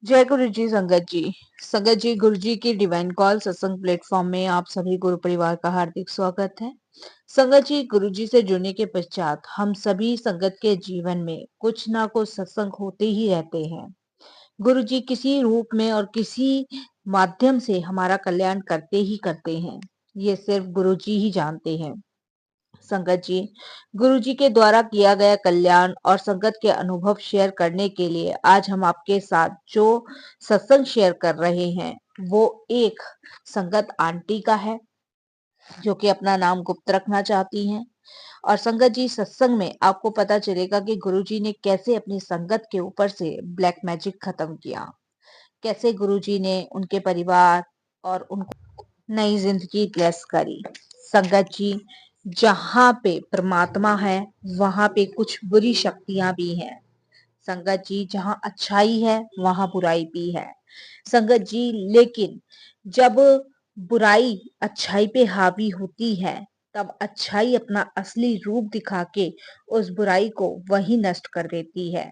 जय गुरु जी संगत जी। संगत जी, गुरु जी की डिवाइन कॉल सत्संग प्लेटफॉर्म में आप सभी गुरु परिवार का हार्दिक स्वागत है। संगत जी, गुरु जी से जुड़ने के पश्चात हम सभी संगत के जीवन में कुछ ना कुछ सत्संग होते ही रहते हैं। गुरु जी किसी रूप में और किसी माध्यम से हमारा कल्याण करते ही करते हैं। ये सिर्फ गुरु जी ही जानते हैं। संगत जी, गुरु जी के द्वारा किया गया कल्याण और संगत के अनुभव शेयर करने के लिए आज हम आपके साथ जो सत्संग शेयर कर रहे हैं वो एक संगत आंटी का है जो कि अपना नाम गुप्त रखना चाहती हैं। और संगत जी, सत्संग में आपको पता चलेगा कि गुरु जी ने कैसे अपनी संगत के ऊपर से ब्लैक मैजिक खत्म किया, कैसे गुरु जी ने उनके परिवार और उनको नई जिंदगी ब्लेस करी। संगत जी, जहाँ पे परमात्मा है वहां पे कुछ बुरी शक्तियां भी हैं। संगत जी, जहाँ अच्छाई है वहां बुराई भी है। संगत जी, लेकिन जब बुराई अच्छाई पे हावी होती है तब अच्छाई अपना असली रूप दिखा के उस बुराई को वही नष्ट कर देती है।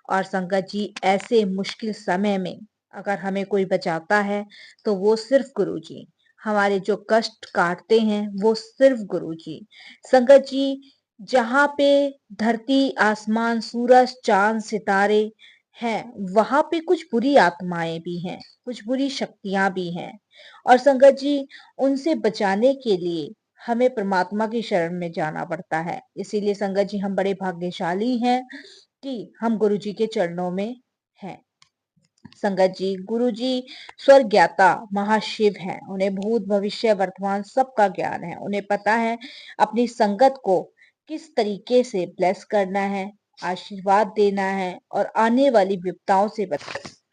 और संगत जी, ऐसे मुश्किल समय में अगर हमें कोई बचाता है तो वो सिर्फ गुरु जी। हमारे जो कष्ट काटते हैं वो सिर्फ गुरु जी। संगत जी, जहाँ पे धरती आसमान सूरज चांद सितारे हैं वहां पे कुछ बुरी आत्माएं भी हैं, कुछ बुरी शक्तियां भी हैं। और संगत जी, उनसे बचाने के लिए हमें परमात्मा की शरण में जाना पड़ता है। इसीलिए संगत जी, हम बड़े भाग्यशाली हैं कि हम गुरु जी के चरणों में हैं। संगत जी, गुरु जी स्वर्ग ज्ञाता महाशिव हैं। उन्हें भूत भविष्य वर्तमान सबका ज्ञान है। उन्हें पता है अपनी संगत को किस तरीके से ब्लेस करना है, आशीर्वाद देना है और आने वाली विपदाओं से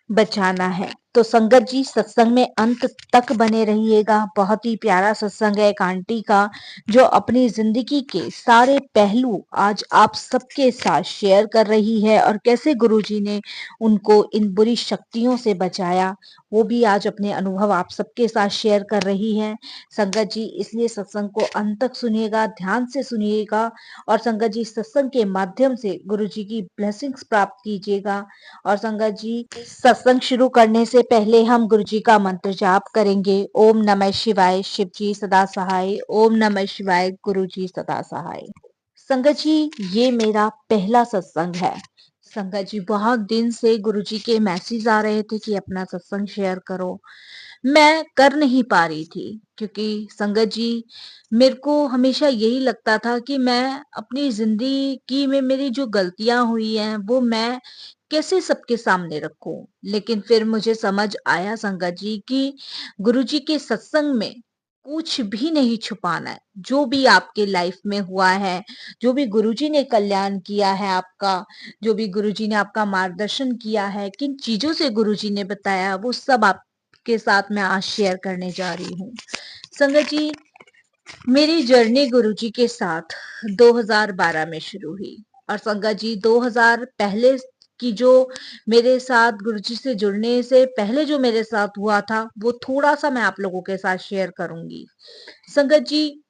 बचाना है। तो संगत जी, सत्संग में अंत तक बने रहिएगा। बहुत ही प्यारा सत्संग है एक आंटी का जो अपनी जिंदगी के सारे पहलू आज आप सबके साथ शेयर कर रही है और कैसे गुरुजी ने उनको इन बुरी शक्तियों से बचाया वो भी आज अपने अनुभव आप सबके साथ शेयर कर रही है। संगत जी, इसलिए सत्संग को अंत तक सुनिएगा, ध्यान से सुनिएगा और संगत जी, सत्संग के माध्यम से गुरुजी की ब्लेसिंग्स प्राप्त कीजिएगा। और संगत जी, सत्संग शुरू करने से पहले हम गुरु जी का मंत्र जाप करेंगे। ओम नमः शिवाय, शिव जी सदा सहाय। ओम नमः शिवाय, गुरु जी सदा सहाय। संगत जी, ये मेरा पहला सत्संग है। संगत जी, बहुत दिन से गुरु जी के मैसेज आ रहे थे कि अपना सत्संग शेयर करो। मैं कर नहीं पा रही थी क्योंकि संगत जी, मेरे को हमेशा यही लगता था कि मैं अपनी जिंदगी में मेरी जो गलतियां हुई हैं वो मैं कैसे सबके सामने रखूं। लेकिन फिर मुझे समझ आया संगत जी कि गुरुजी के सत्संग में कुछ भी नहीं छुपाना है। जो भी आपके लाइफ में हुआ है, जो भी गुरुजी ने कल्याण किया है आपका, जो भी गुरुजी ने आपका मार्गदर्शन किया है, किन चीजों से गुरुजी ने बताया, वो सब आपके साथ मैं आज शेयर करने जा रही हूँ। संगत जी, मेरी जर्नी गुरुजी के साथ 2012 में शुरू हुई। और संगत जी, 2000 पहले की जो मेरे साथ गुरुजी से जुड़ने से पहले जो मेरे साथ हुआ था वो थोड़ा सा मैं आप लोगों के साथ शेयर करूंगी। संगत जी,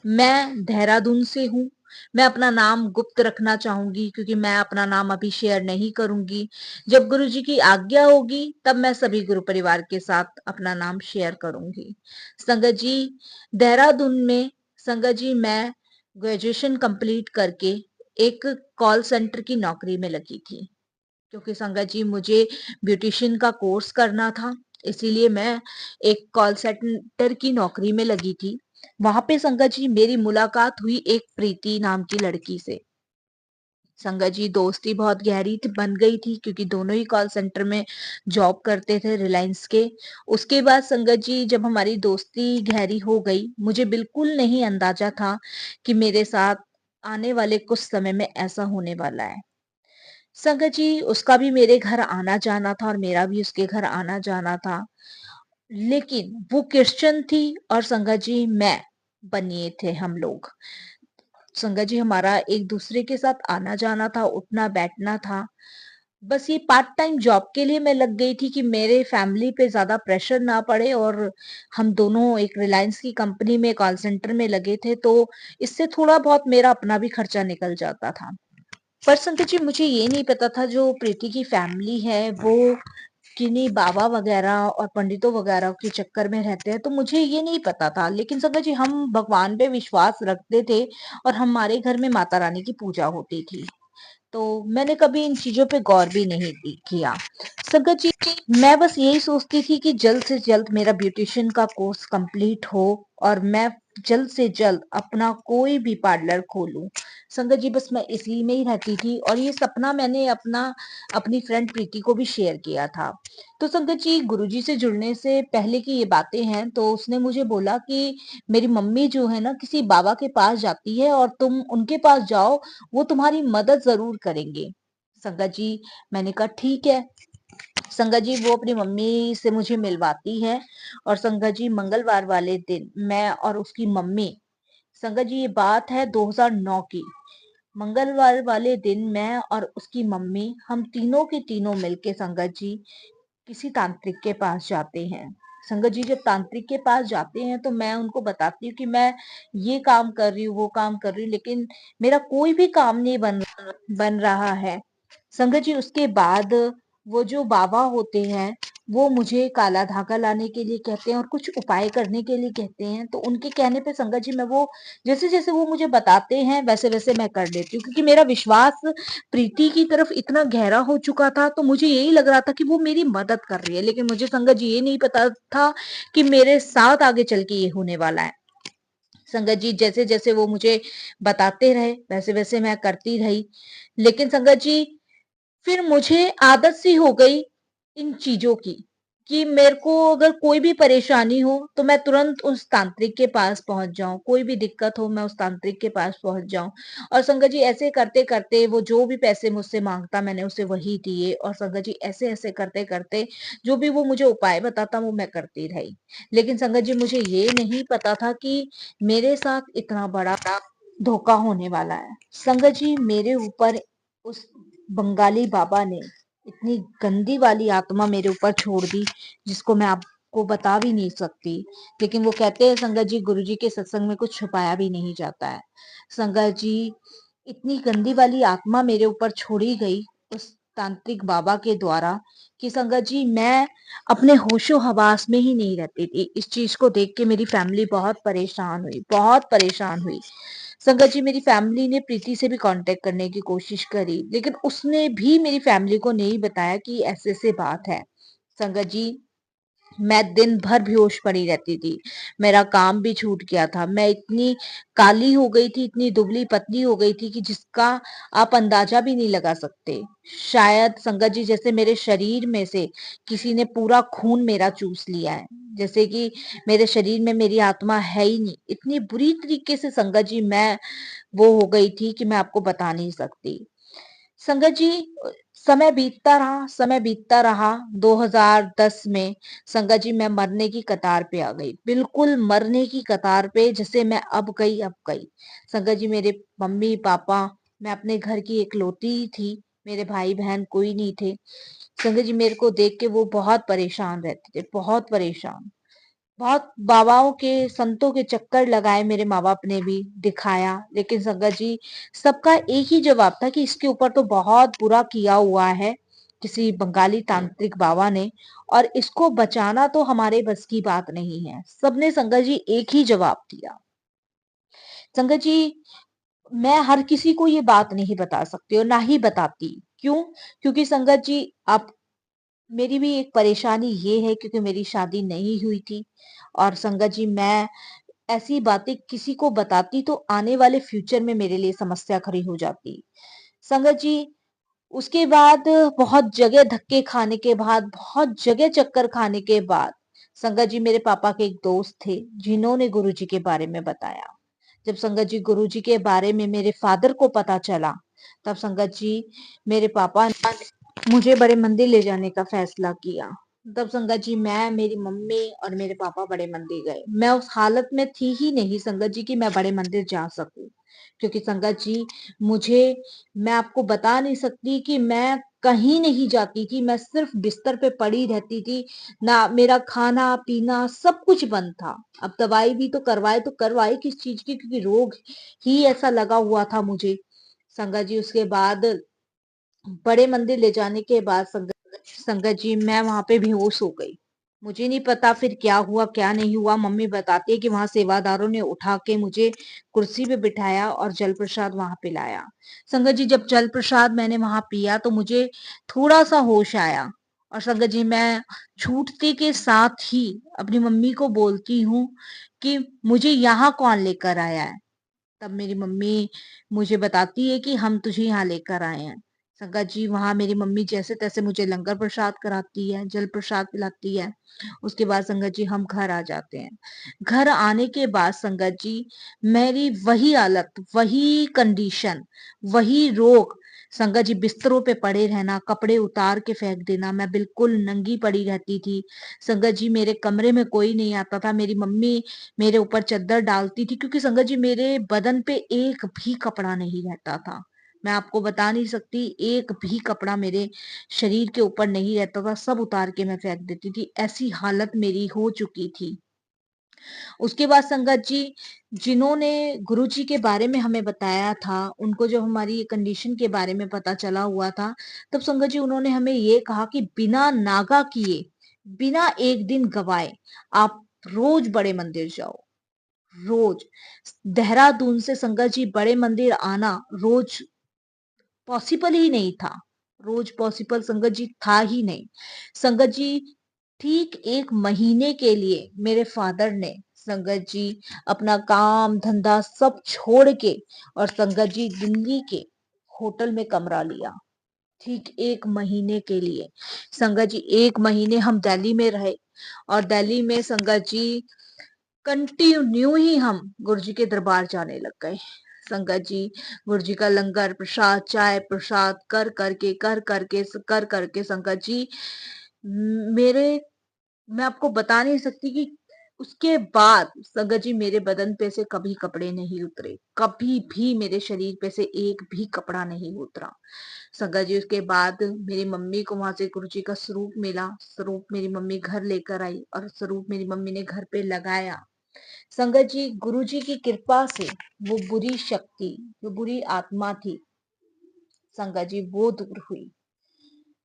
मैं देहरादून से हूँ। मैं अपना नाम गुप्त रखना चाहूंगी क्योंकि मैं अपना नाम अभी शेयर नहीं करूंगी। जब गुरु जी की आज्ञा होगी तब मैं सभी गुरु परिवार के साथ अपना नाम शेयर करूंगी। संगत जी, देहरादून में संगत जी मैं ग्रेजुएशन कंप्लीट करके एक कॉल सेंटर की नौकरी में लगी थी क्योंकि संगत जी मुझे ब्यूटिशियन का कोर्स करना था। इसीलिए मैं एक कॉल सेंटर की नौकरी में लगी थी। वहां पे संगत जी मेरी मुलाकात हुई एक प्रीति नाम की लड़की से। संगत जी, दोस्ती बहुत गहरी बन गई थी क्योंकि दोनों ही कॉल सेंटर में जॉब करते थे रिलायंस के। उसके बाद संगत जी, जब हमारी दोस्ती गहरी हो गई, मुझे बिल्कुल नहीं अंदाजा था कि मेरे साथ आने वाले कुछ समय में ऐसा होने वाला है। संगत जी, उसका भी मेरे घर आना जाना था और मेरा भी उसके घर आना जाना था। लेकिन वो क्रिश्चियन थी और संगत जी मैं बनिए थे हम लोग। संगत जी, हमारा एक दूसरे के साथ आना जाना था, उठना बैठना था। बस ये पार्ट टाइम जॉब के लिए मैं लग गई थी कि मेरे फैमिली पे ज्यादा प्रेशर ना पड़े। और हम दोनों एक रिलायंस की कंपनी में कॉल सेंटर में लगे थे तो इससे थोड़ा बहुत मेरा अपना भी खर्चा निकल जाता था। पर संगत जी मुझे ये नहीं पता था जो प्रीति की फैमिली है वो किन्हीं बाबा वगैरह और पंडितों वगैरह के चक्कर में रहते हैं, तो मुझे ये नहीं पता था। लेकिन संगत जी हम भगवान पे विश्वास रखते थे और हमारे घर में माता रानी की पूजा होती थी। तो मैंने कभी इन चीज़ों पे गौर भी नहीं किया। संगत जी, मैं बस यही सोचती थी कि जल्द से जल्द मेरा ब्यूटीशियन का कोर्स कंप्लीट हो और मैं जल्द से जल्द अपना कोई भी पार्लर खोलूँ। संगत जी, बस मैं इसी में ही रहती थी और ये सपना मैंने अपनी फ्रेंड प्रीति को भी शेयर किया था। तो संगत जी, गुरुजी से जुड़ने से पहले की ये बातें हैं, तो उसने मुझे बोला कि मेरी मम्मी जो है ना किसी बाबा के पास जाती है और तुम उनके पास जाओ, वो तुम्हारी मदद ज़रूर करेंगे। संगत जी, मैंने कहा ठीक है। संगत जी वो अपनी मम्मी से मुझे मिलवाती है और संगत जी मंगलवार वाले दिन मैं और उसकी मम्मी, संगत जी ये बात है 2009 की। मंगलवार वाले दिन मैं और उसकी मम्मी हम तीनों के तीनों मिलके संगत जी किसी तांत्रिक के पास जाते हैं। संगत जी जब तांत्रिक के पास जाते हैं तो मैं उनको बताती हूँ कि मैं ये काम कर रही हूँ, वो काम कर रही हूँ, लेकिन मेरा कोई भी काम नहीं बन रहा है। संगत जी उसके बाद वो जो बाबा होते हैं, वो मुझे काला धागा लाने के लिए कहते हैं और कुछ उपाय करने के लिए कहते हैं। तो उनके कहने पे संगत जी मैं वो जैसे-जैसे वो मुझे बताते हैं वैसे-वैसे मैं कर लेती हूँ, क्योंकि मेरा विश्वास प्रीति की तरफ इतना गहरा हो चुका था, तो मुझे यही लग रहा था कि वो मेरी मदद कर रही है। लेकिन मुझे संगत जी ये नहीं पता था कि मेरे साथ आगे चल के ये होने वाला है। संगत जी जैसे-जैसे वो मुझे बताते रहे, वैसे-वैसे मैं करती रही। लेकिन संगत जी फिर मुझे आदत सी हो गई इन चीज़ों की, कि मेरे को अगर कोई भी परेशानी हो तो मैं तुरंत उस तांत्रिक के पास पहुँच जाऊँ, कोई भी दिक्कत हो मैं उस तांत्रिक के पास पहुँच जाऊँ। और संगत जी ऐसे करते-करते वो जो भी पैसे मुझसे माँगता मैंने उसे वही दिए और संगत जी ऐसे-ऐसे करते-करते जो भी वो मुझे उपाय बताता वो मैं करती रही। लेकिन संगत जी मुझे ये नहीं पता था कि मेरे साथ इतना बड़ा धोखा होने वाला है। संगत जी मेरे ऊपर उस बंगाली बाबा ने इतनी गंदी वाली आत्मा मेरे ऊपर छोड़ दी, जिसको मैं आपको बता भी नहीं सकती। लेकिन वो कहते हैं संगत जी गुरुजी के सत्संग में कुछ छुपाया भी नहीं जाता है। संगत जी इतनी गंदी वाली आत्मा मेरे ऊपर छोड़ी गई उस तांत्रिक बाबा के द्वारा कि संगत जी मैं अपने होशो-हवास में ही नहीं रहती थी। इस चीज़ को देख के मेरी फैमिली बहुत परेशान हुई, बहुत परेशान हुई। संगत जी मेरी फैमिली ने प्रीति से भी कांटेक्ट करने की कोशिश करी, लेकिन उसने भी मेरी फैमिली को नहीं बताया कि ऐसे-ऐसे बात है। संगत जी मैं दिन भर बेहोश पड़ी रहती थी। मेरा काम भी छूट गया था। मैं इतनी काली हो गई थी, इतनी दुबली-पतली हो गई थी कि जिसका आप अंदाज़ा भी नहीं लगा सकते। शायद संगत जी जैसे मेरे शरीर में से किसी ने पूरा खून मेरा चूस लिया है। जैसे कि मेरे शरीर में मेरी आत्मा है ही नहीं। इतनी बुरी तरीके से संगत जी मैं वो हो गई थी कि मैं आपको बता नहीं सकती। संगत जी समय बीतता रहा 2010 में संगत जी मैं मरने की कतार पे आ गई, बिल्कुल मरने की कतार पे, जैसे मैं अब गई। संगत जी मेरे मम्मी-पापा, मैं अपने घर की इकलौती थी, मेरे भाई-बहन कोई नहीं थे। संगत जी मेरे को देख के वो बहुत परेशान रहते थे, बहुत परेशान। बहुत बाबाओं के, संतों के चक्कर लगाए मेरे माँ-बाप ने भी, दिखाया, लेकिन संगत जी सबका एक ही जवाब था कि इसके ऊपर तो बहुत बुरा किया हुआ है, किसी बंगाली तांत्रिक बाबा ने और इसको बचाना तो हमारे बस की बात नहीं है। सबने संगत जी एक ही जवाब दिया। संगत जी मैं हर किसी को ये बात नहीं बता सकती और ना ही बताती। क्यों? क्योंकि संगत जी आप मेरी भी एक परेशानी ये है क्योंकि मेरी शादी नहीं हुई थी और संगत जी मैं ऐसी बातें किसी को बताती तो आने वाले फ्यूचर में मेरे लिए समस्या खड़ी हो जाती। संगत जी उसके बाद बहुत जगह धक्के खाने के बाद, बहुत जगह चक्कर खाने के बाद, संगत जी मेरे पापा के एक दोस्त थे जिन्होंने गुरुजी के बारे में बताया। जब संगत जी गुरुजी के बारे में मेरे फादर को पता चला, तब संगत जी मेरे पापा ने मुझे बड़े मंदिर ले जाने का फैसला किया। तब संगत जी मैं, मेरी मम्मी और मेरे पापा बड़े मंदिर गए। मैं उस हालत में थी ही नहीं संगत जी कि मैं बड़े मंदिर जा सकूँ। क्योंकि संगत जी मुझे मैं आपको बता नहीं सकती कि मैं कहीं नहीं जाती थी, मैं सिर्फ़ बिस्तर पे पड़ी रहती थी। ना मेरा खाना-पीना सब कुछ बंद था। अब दवाई भी तो करवाए किस चीज़ की, क्योंकि रोग ही ऐसा लगा हुआ था मुझे। संगत जी उसके बाद बड़े मंदिर ले जाने के बाद संगत जी मैं वहां पे बेहोश हो गई। मुझे नहीं पता फिर क्या हुआ क्या नहीं हुआ। मम्मी बताती है कि वहां सेवादारों ने उठा के मुझे कुर्सी पे बिठाया और जल प्रसाद वहां पिलाया। संगत जी जब जल प्रसाद मैंने वहां पिया तो मुझे थोड़ा सा होश आया। और संगत जी मैं छूटते के साथ ही अपनी मम्मी को बोलती हूँ कि मुझे यहाँ कौन लेकर आया है। तब मेरी मम्मी मुझे बताती है कि हम तुझे यहाँ लेकर आए हैं। संगत जी वहां मेरी मम्मी जैसे तैसे मुझे लंगर प्रसाद कराती है, जल प्रसाद पिलाती है। उसके बाद संगत जी हम घर आ जाते हैं। घर आने के बाद संगत जी मेरी वही हालत, वही कंडीशन, वही रोग। संगत जी बिस्तरों पे पड़े रहना, कपड़े उतार के फेंक देना, मैं बिल्कुल नंगी पड़ी रहती थी। संगत जी मेरे कमरे में कोई नहीं आता था। मेरी मम्मी मेरे ऊपर चद्दर डालती थी क्योंकि संगत जी मेरे बदन पे एक भी कपड़ा नहीं रहता था। मैं आपको बता नहीं सकती, एक भी कपड़ा मेरे शरीर के ऊपर नहीं रहता था, सब उतार के मैं फेंक देती थी। ऐसी हालत मेरी हो चुकी थी। उसके बाद संगत जी जिन्होंने गुरुजी के बारे में हमें बताया था, उनको जब हमारी कंडीशन के बारे में पता चला हुआ था, तब संगत जी उन्होंने हमें ये कहा कि बिना नागा किए, बिना एक दिन गवाए आप रोज बड़े मंदिर जाओ। रोज देहरादून से संगत जी बड़े मंदिर आना रोज पॉसिबल ही नहीं था। रोज पॉसिबल संगत जी था ही नहीं। संगत जी ठीक 1 महीने के लिए मेरे फादर ने संगत जी अपना काम धंधा सब छोड़ के और संगत जी दिल्ली के होटल में कमरा लिया। ठीक 1 महीने के लिए। संगत जी 1 महीने हम दिल्ली में रहे और दिल्ली में संगत जी कंटिन्यू ही हम गुरुजी के दरबार जाने लग गए। संगत जी गुरुजी का लंगर प्रसाद चाय प्रसाद कर करके संगत जी मेरे मैं आपको बता नहीं सकती कि उसके बाद संगत जी मेरे बदन पे से कभी कपड़े नहीं उतरे, कभी भी मेरे शरीर पे से एक भी कपड़ा नहीं उतरा। संगत जी उसके बाद मेरी मम्मी को वहां से गुरुजी का स्वरूप मिला। स्वरूप मेरी मम्मी घर लेकर आई और स्वरूप मेरी मम्मी ने घर पे लगाया। संगत जी गुरुजी की कृपा से वो बुरी शक्ति, जो बुरी आत्मा थी संगत जी वो दूर हुई।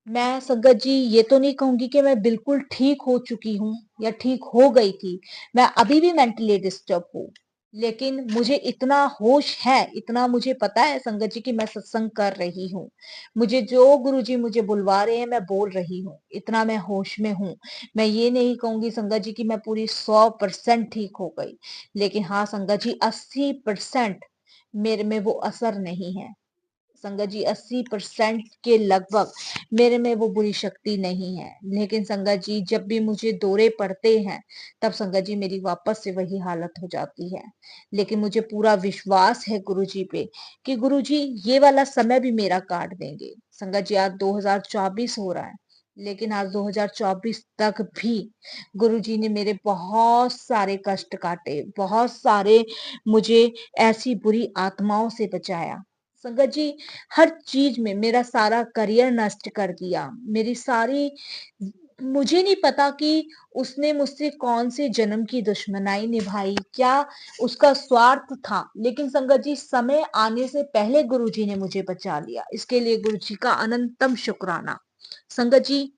मैं संगत जी ये तो नहीं कहूंगी कि मैं बिल्कुल ठीक हो चुकी हूँ या ठीक हो गई थी। मैं अभी भी मेंटली डिस्टर्ब हूँ। लेकिन मुझे इतना होश है, इतना मुझे पता है संगत जी कि मैं सत्संग कर रही हूँ। मुझे जो गुरुजी मुझे बुलवा रहे हैं मैं बोल रही हूँ। इतना मैं होश में हूँ। मैं ये नहीं कहूंगी संगत जी कि मैं पूरी 100% ठीक हो गई। लेकिन हाँ संगत जी 80% मेरे में वो असर नहीं है। संगत जी 80% के लगभग मेरे में वो बुरी शक्ति नहीं है। लेकिन संगत जी जब भी मुझे दौरे पड़ते हैं तब संगत जी मेरी वापस से वही हालत हो जाती है। लेकिन मुझे पूरा विश्वास है गुरु जी पे कि गुरु जी ये वाला समय भी मेरा काट देंगे। संगत जी आज 2024 हो रहा है, लेकिन आज 2024 तक भी गुरु जी ने मेरे बहुत सारे कष्ट काटे, बहुत सारे मुझे ऐसी बुरी आत्माओं से बचाया। संगत जी हर चीज में मेरा सारा करियर नष्ट कर दिया। मेरी सारी मुझे नहीं पता कि उसने मुझसे कौन से जन्म की दुश्मनाई निभाई, क्या उसका स्वार्थ था। लेकिन संगत जी समय आने से पहले गुरुजी ने मुझे बचा लिया। इसके लिए गुरुजी का अनंतम शुक्राना। संगत जी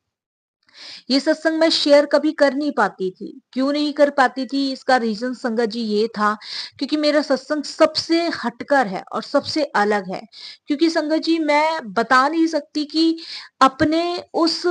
ये सत्संग मैं शेयर कभी कर नहीं पाती थी। क्यों नहीं कर पाती थी इसका रीजन संगत जी ये था क्योंकि मेरा सत्संग सबसे हटकर है और सबसे अलग है। क्योंकि संगत जी मैं बता नहीं सकती कि अपने उस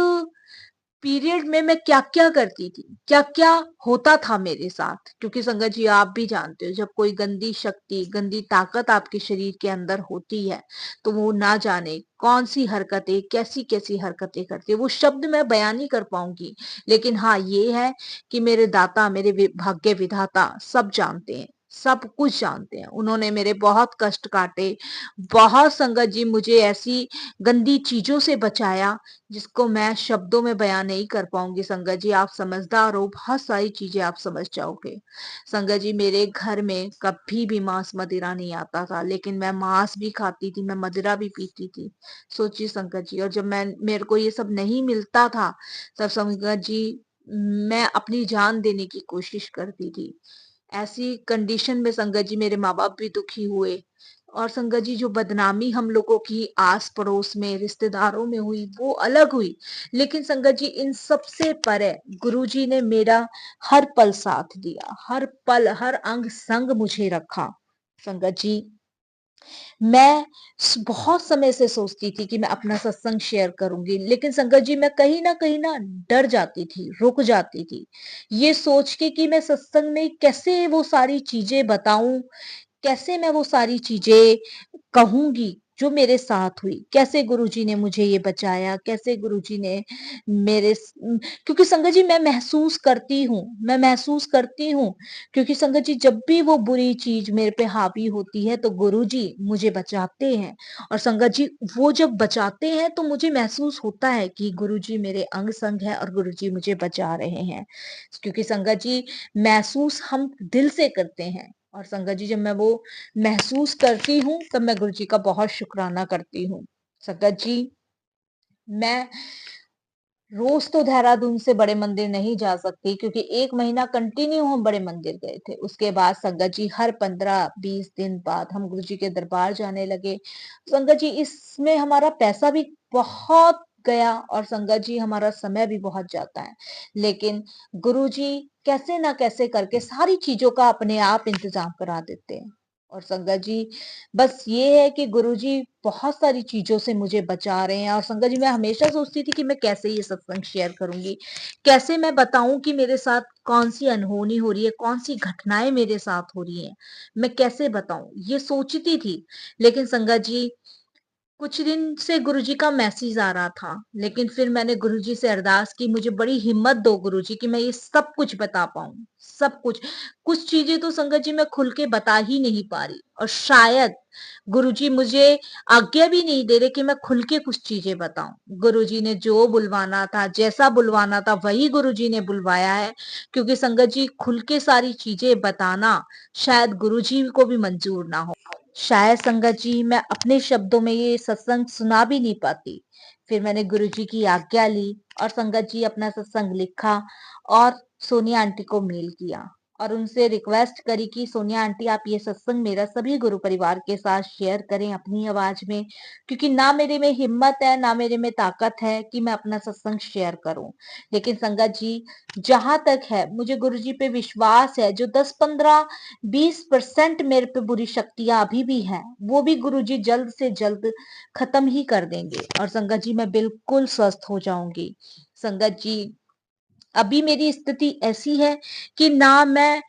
पीरियड में मैं क्या-क्या करती थी, क्या-क्या होता था मेरे साथ। क्योंकि संगत जी आप भी जानते हो जब कोई गंदी शक्ति, गंदी ताकत आपके शरीर के अंदर होती है, तो वो ना जाने कौन-सी हरकतें, कैसी-कैसी हरकतें करती है। वो शब्द मैं बयान नहीं कर पाऊँगी। लेकिन हाँ, ये है कि मेरे दाता, मेरे भाग्य विधाता सब जानते हैं, सब कुछ जानते हैं। उन्होंने मेरे बहुत कष्ट काटे, बहुत संगत जी मुझे ऐसी गंदी चीज़ों से बचाया जिसको मैं शब्दों में बयान नहीं कर पाऊँगी। संगत जी आप समझदार हो, बहुत सारी चीज़ें आप समझ जाओगे। संगत जी मेरे घर में कभी भी मांस मदिरा नहीं आता था, लेकिन मैं मांस भी खाती थी, मैं मदिरा भी पीती थी। सोचिए संगत जी और जब मेरे को ये सब नहीं मिलता था, तब संगत जी मैं अपनी जान देने की कोशिश करती थी। ऐसी कंडीशन में संगत जी मेरे माँ-बाप भी दुखी हुए और संगत जी जो बदनामी हम लोगों की आस-पड़ोस में, रिश्तेदारों में हुई, वो अलग हुई। लेकिन संगत जी इन सब से परे गुरुजी ने मेरा हर पल साथ दिया, हर पल, हर अंग-संग मुझे रखा। संगत जी मैं बहुत समय से सोचती थी कि मैं अपना सत्संग शेयर करूंगी, लेकिन संगत जी मैं कहीं ना डर जाती थी, रुक जाती थी, ये सोच के कि मैं सत्संग में कैसे वो सारी चीजें बताऊं, कैसे मैं वो सारी चीजें कहूँगी जो मेरे साथ हुई, कैसे गुरुजी ने मुझे ये बचाया, कैसे गुरुजी ने क्योंकि संगत जी मैं महसूस करती हूँ, क्योंकि संगत जी जब भी वो बुरी चीज़ मेरे पे हावी होती है, तो गुरुजी मुझे बचाते हैं और संगत जी वो जब बचाते हैं, तो मुझे महसूस होता है कि गुरुजी मेरे अंग-संग है और गुरुजी मुझे बचा रहे हैं। क्योंकि संगत जी महसूस हम दिल से करते हैं और संगत जी जब मैं वो महसूस करती हूँ, तब मैं गुरुजी का बहुत शुकराना करती हूँ। संगत जी, मैं रोज़ तो देहरादून से बड़े मंदिर नहीं जा सकती क्योंकि 1 महीना कंटिन्यू हम बड़े मंदिर गए थे। उसके बाद संगत जी हर 15-20 दिन बाद हम गुरुजी के दरबार जाने लगे। संगत जी इसमें हमारा पैसा भी बहुत गया और संगत जी हमारा समय भी बहुत जाता है। लेकिन गुरुजी कैसे ना कैसे करके सारी चीज़ों का अपने आप इंतज़ाम करा देते हैं। और संगत जी बस ये है कि गुरुजी बहुत सारी चीज़ों से मुझे बचा रहे हैं और संगत जी मैं हमेशा सोचती थी कि मैं कैसे ये सत्संग शेयर करूँगी? कैसे मैं बताऊँ कि मेरे साथ कौन-सी अनहोनी हो रही है, कौन-सी घटनाएँ मेरे साथ हो रही हैं? मैं कैसे बताऊँ? ये सोचती थी, लेकिन संगत जी कुछ दिन से गुरुजी का मैसेज आ रहा था, लेकिन फिर मैंने गुरुजी से अरदास की, मुझे बड़ी हिम्मत दो गुरुजी कि मैं ये सब कुछ बता पाऊँ, सब कुछ। कुछ चीज़ें तो संगत जी मैं खुल के बता ही नहीं पा रही और शायद गुरुजी मुझे आज्ञा भी नहीं दे रहे कि मैं खुल के कुछ चीज़ें बताऊँ। गुरुजी ने जो बुलवाना था, जैसा बुलवाना था, वही गुरुजी ने बुलवाया है, क्योंकि संगत जी खुल के सारी चीज़ें बताना शायद गुरुजी को भी मंज़ूर ना हो। शायद संगत जी मैं अपने शब्दों में ये सत्संग सुना भी नहीं पाती। फिर मैंने गुरुजी की आज्ञा ली और संगत जी अपना सत्संग लिखा और सोनिया आंटी को मेल किया और उनसे रिक्वेस्ट करी कि सोनिया आंटी आप ये सत्संग मेरा सभी गुरु परिवार के साथ शेयर करें अपनी आवाज में, क्योंकि ना मेरे में हिम्मत है ना मेरे में ताकत है कि मैं अपना सत्संग शेयर करूं। लेकिन संगत जी जहां तक है मुझे गुरुजी पे विश्वास है, जो 10-15-20% मेरे पे बुरी शक्तियां अभी भी हैं, वो भी गुरुजी जल्द से जल्द खत्म ही कर देंगे और संगत जी मैं बिल्कुल स्वस्थ हो जाऊंगी। संगत जी अभी मेरी स्थिति ऐसी है कि ना मैं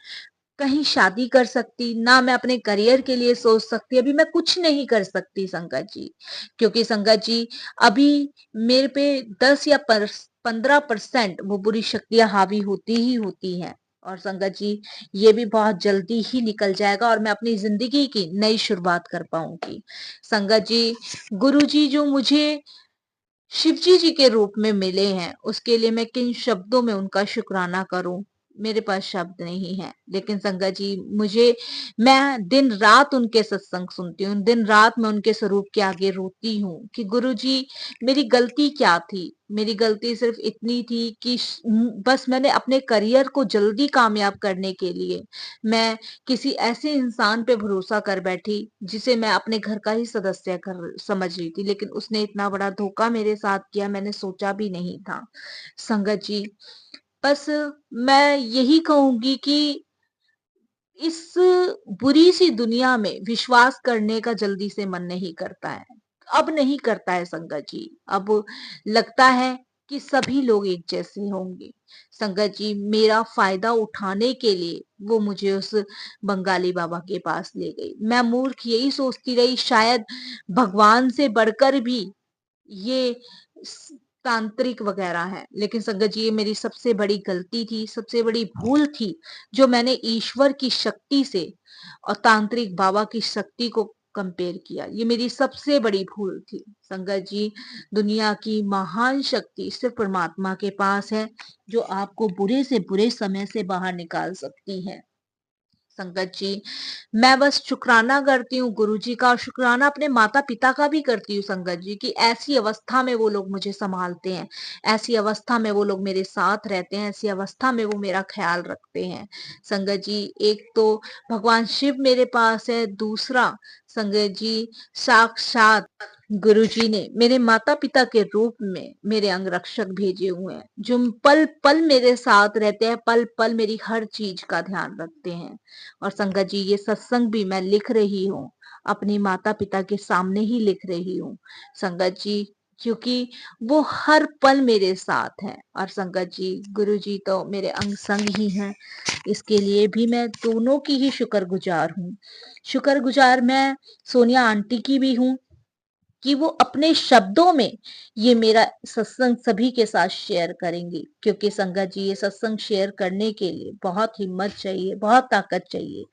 कहीं शादी कर सकती, ना मैं अपने करियर के लिए सोच सकती, अभी मैं कुछ नहीं कर सकती संगत जी। क्योंकि संगत जी अभी मेरे पे 10 या 15% वो बुरी शक्तियाँ हावी होती ही होती हैं और संगत जी ये भी बहुत जल्दी ही निकल जाएगा और मैं अपनी ज़िंदगी की नई शुरुआत कर पाऊँगी। संगत जी, गुरुजी जो मुझे शिवजी जी के रूप में मिले हैं, उसके लिए मैं किन शब्दों में उनका शुक्राना करूं, मेरे पास शब्द नहीं है। लेकिन संगत जी मैं दिन रात उनके सत्संग सुनती हूँ, दिन रात मैं उनके स्वरूप के आगे रोती हूँ कि गुरु जी मेरी गलती क्या थी। मेरी गलती सिर्फ इतनी थी कि बस मैंने अपने करियर को जल्दी कामयाब करने के लिए मैं किसी ऐसे इंसान पे भरोसा कर बैठी जिसे मैं अपने घर का ही सदस्य कर समझ रही थी, लेकिन उसने इतना बड़ा धोखा मेरे साथ किया, मैंने सोचा भी नहीं था। संगत जी बस मैं यही कहूंगी कि इस बुरी सी दुनिया में विश्वास करने का जल्दी से मन नहीं करता है। अब नहीं करता है संगत जी। अब लगता है कि सभी लोग एक जैसे होंगे। संगत जी मेरा फ़ायदा उठाने के लिए वो मुझे उस बंगाली बाबा के पास ले गई। मैं मूर्ख यही सोचती रही शायद भगवान से बढ़कर भी ये स तांत्रिक वग़ैरह है। लेकिन संगत जी ये मेरी सबसे बड़ी गलती थी, सबसे बड़ी भूल थी, जो मैंने ईश्वर की शक्ति से और तांत्रिक बाबा की शक्ति को कंपेयर किया। ये मेरी सबसे बड़ी भूल थी। संगत जी दुनिया की महान शक्ति सिर्फ़ परमात्मा के पास है, जो आपको बुरे से बुरे समय से बाहर निकाल सकती है। संगत जी मैं बस शुक्राना करती हूँ गुरुजी का और शुक्राना अपने माता-पिता का भी करती हूँ संगत जी कि ऐसी अवस्था में वो लोग मुझे सँभालते हैं, ऐसी अवस्था में वो लोग मेरे साथ रहते हैं, ऐसी अवस्था में वो मेरा ख़्याल रखते हैं। संगत जी एक तो भगवान शिव मेरे पास है, दूसरा संजय जी, साक्षात गुरुजी ने मेरे माता-पिता के रूप में मेरे अंगरक्षक भेजे हुए हैं, जो पल-पल मेरे साथ रहते हैं, पल-पल मेरी हर चीज का ध्यान रखते हैं। और संगत जी, ये सत्संग भी मैं लिख रही हूँ, अपनी माता-पिता के सामने ही लिख रही हूँ। संगत जी, क्योंकि वो हर पल मेरे साथ हैं। और संगत जी, गुरुजी तो मेरे अंग संग ही हैं। इसके लिए भी मैं दोनों की ही शुक्रगुजार हूँ। शुक्रगुजार मैं सोनिया आंटी की भी हूँ कि वो अपने शब्दों में ये मेरा सत्संग सभी के साथ शेयर करेंगी, क्योंकि संगत जी, ये सत्संग शेयर करने के लिए बहुत हिम्मत चाहिए, बहुत ताकत चाहिए,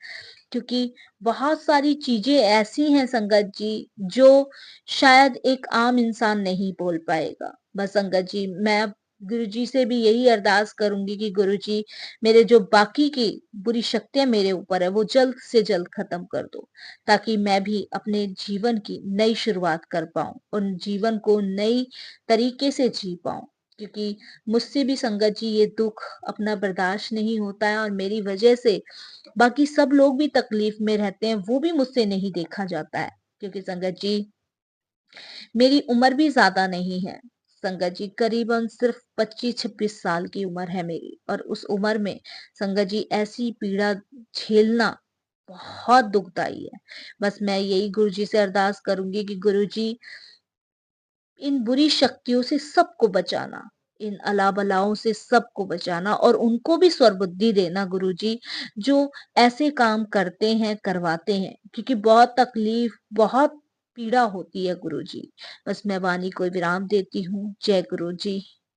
क्योंकि बहुत सारी चीजें ऐसी हैं संगत जी, जो शायद एक आम इंसान नहीं बोल पाएगा। बस संगत जी, मैं गुरुजी से भी यही अरदास करूंगी कि गुरुजी, मेरे जो बाकी की बुरी शक्तियां मेरे ऊपर है वो जल्द से जल्द खत्म कर दो, ताकि मैं भी अपने जीवन की नई शुरुआत कर पाऊं, उन जीवन को नई तरीके से जी पाऊं। क्योंकि मुझसे भी संगत जी ये दुख अपना बर्दाश्त नहीं होता है, और मेरी वजह से बाकी सब लोग भी तकलीफ में रहते हैं, वो भी मुझसे नहीं देखा जाता है। क्योंकि संगत जी, मेरी उम्र भी ज्यादा नहीं है। संगत जी, करीबन सिर्फ 25-26 साल की उम्र है मेरी, और उस उम्र में संगत जी ऐसी पीड़ा झेलना बहुत दुखदाई है। बस मैं यही गुरुजी से अरदास करूंगी कि गुरुजी, इन बुरी शक्तियों से सबको बचाना, इन अला बलाओं से सबको बचाना, और उनको भी स्वरबुद्धि देना गुरुजी, जो ऐसे काम करते हैं, करवाते हैं, क्योंकि बहुत तकलीफ, बहुत पीड़ा होती है गुरुजी। बस मैं वाणी को विराम देती हूँ। जय गुरु जी।